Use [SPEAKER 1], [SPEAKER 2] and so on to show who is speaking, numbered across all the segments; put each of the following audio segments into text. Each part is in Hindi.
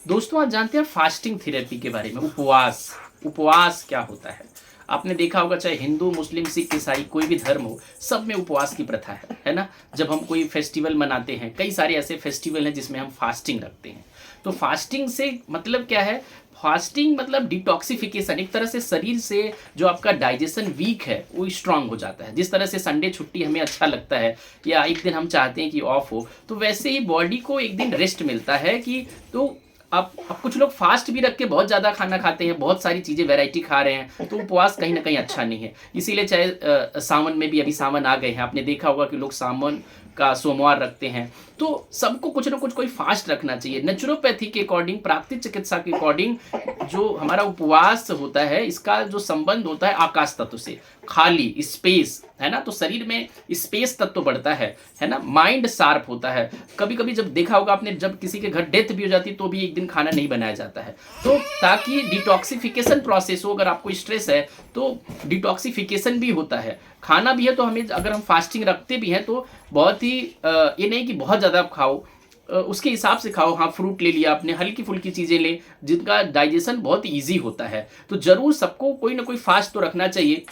[SPEAKER 1] दोस्तों, आज जानते हैं फास्टिंग थेरेपी के बारे में। उपवास, उपवास क्या होता है? आपने देखा होगा, चाहे हिंदू, मुस्लिम, सिख, ईसाई कोई भी धर्म हो, सब में उपवास की प्रथा है ना? जब हम कोई फेस्टिवल मनाते हैं, कई सारे ऐसे फेस्टिवल हैं जिसमें हम फास्टिंग रखते हैं। तो फास्टिंग से मतलब क्या है? फास्टिंग मतलब डिटॉक्सिफिकेशन, एक तरह से शरीर से जो आपका डाइजेशन वीक है वो स्ट्रांग हो जाता है। जिस तरह से संडे छुट्टी हमें अच्छा लगता है या एक दिन हम चाहते हैं कि ऑफ हो, तो वैसे ही बॉडी को एक दिन रेस्ट मिलता है कि तो अब कुछ लोग फास्ट भी रख के बहुत ज़्यादा खाना खाते हैं, बहुत सारी चीज़ें वैरायटी खा रहे हैं, तो उपवास कहीं ना कहीं अच्छा नहीं है। इसीलिए चाहे सावन में भी, अभी सावन आ गए हैं, आपने देखा होगा कि लोग सावन का सोमवार रखते हैं। तो सबको कुछ ना कुछ कोई फास्ट रखना चाहिए। नेचुरोपैथी के अकॉर्डिंग, प्राकृतिक चिकित्सा के अकॉर्डिंग, जो हमारा उपवास होता है इसका जो संबंध होता है आकाश तत्व से, खाली स्पेस है ना, तो शरीर में स्पेस तत्व बढ़ता है ना, माइंड शार्प होता है। कभी कभी जब देखा होगा आपने, जब किसी के घर डेथ भी हो जाती है तो भी एक दिन खाना नहीं बनाया जाता है, तो ताकि डिटॉक्सिफिकेशन प्रोसेस हो। अगर आपको स्ट्रेस है तो डिटॉक्सिफिकेशन भी होता है। खाना भी है तो हमें, अगर हम फास्टिंग रखते भी हैं तो बहुत ही ये नहीं कि बहुत ज़्यादा खाओ, उसके हिसाब से खाओ। हाँ, फ्रूट ले लिया आपने, हल्की फुल्की चीज़ें लें जिनका डाइजेशन बहुत ईजी होता है। तो ज़रूर सबको कोई ना कोई फास्ट तो रखना चाहिए।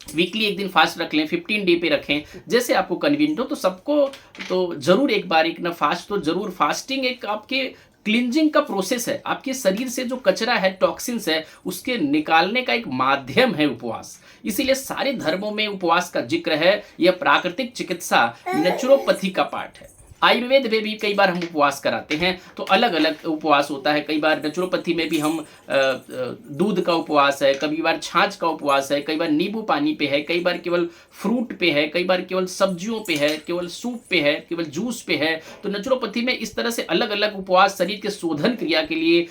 [SPEAKER 1] वीकली एक दिन फास्ट रख लें, 15 डे पे रखें, जैसे आपको कन्वीनियंट हो। तो सबको तो जरूर एक बार एक ना फास्ट तो जरूर। फास्टिंग एक आपके क्लिनजिंग का प्रोसेस है। आपके शरीर से जो कचरा है, टॉक्सिन्स है, उसके निकालने का एक माध्यम है उपवास। इसीलिए सारे धर्मों में उपवास का जिक्र है। यह प्राकृतिक चिकित्सा, नेचुरोपैथी का पार्ट है। आयुर्वेद में भी कई बार हम उपवास कराते हैं, तो अलग अलग उपवास होता है। कई बार नेचुरोपैथी में भी हम दूध का उपवास है, कई बार छाछ का उपवास है, कई बार नींबू पानी पे है, कई बार केवल फ्रूट पे है, कई बार केवल सब्जियों पे है, केवल सूप पे है, केवल जूस पे है। तो नेचुरोपैथी में इस तरह से अलग अलग उपवास शरीर के शोधन क्रिया के लिए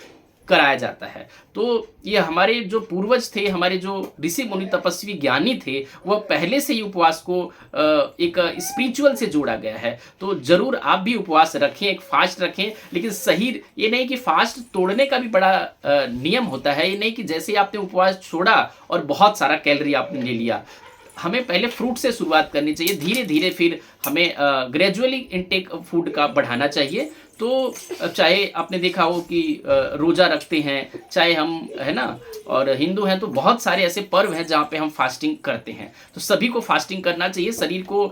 [SPEAKER 1] कराया जाता है। तो ये हमारे जो पूर्वज थे, हमारे जो ऋषि मुनि तपस्वी ज्ञानी थे, वह पहले से ही उपवास को एक स्पिरिचुअल से जोड़ा गया है। तो जरूर आप भी उपवास रखें, एक फास्ट रखें, लेकिन सही ये नहीं कि फास्ट तोड़ने का भी बड़ा नियम होता है। ये नहीं कि जैसे ही आपने उपवास छोड़ा और बहुत सारा कैलोरी आपने ले लिया। हमें पहले फ्रूट से शुरुआत करनी चाहिए, धीरे धीरे फिर हमें ग्रेजुअली इनटेक फूड का बढ़ाना चाहिए। तो चाहे आपने देखा हो कि रोज़ा रखते हैं, चाहे हम, है ना, और हिंदू हैं तो बहुत सारे ऐसे पर्व हैं जहाँ पे हम फास्टिंग करते हैं। तो सभी को फास्टिंग करना चाहिए, शरीर को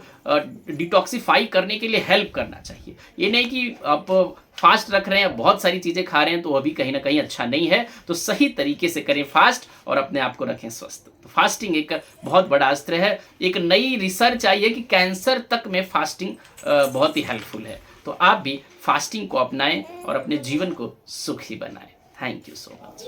[SPEAKER 1] डिटॉक्सिफाई करने के लिए हेल्प करना चाहिए। ये नहीं कि आप फास्ट रख रहे हैं, बहुत सारी चीज़ें खा रहे हैं, तो अभी कहीं ना कहीं अच्छा नहीं है। तो सही तरीके से करें फास्ट और अपने आप को रखें स्वस्थ। तो फास्टिंग एक बहुत बड़ा अस्त्र है। एक नई रिसर्च आई है कि कैंसर तक में फास्टिंग बहुत ही हेल्पफुल है। तो आप भी फास्टिंग को अपनाएं और अपने जीवन को सुखी बनाएं। Thank you so much.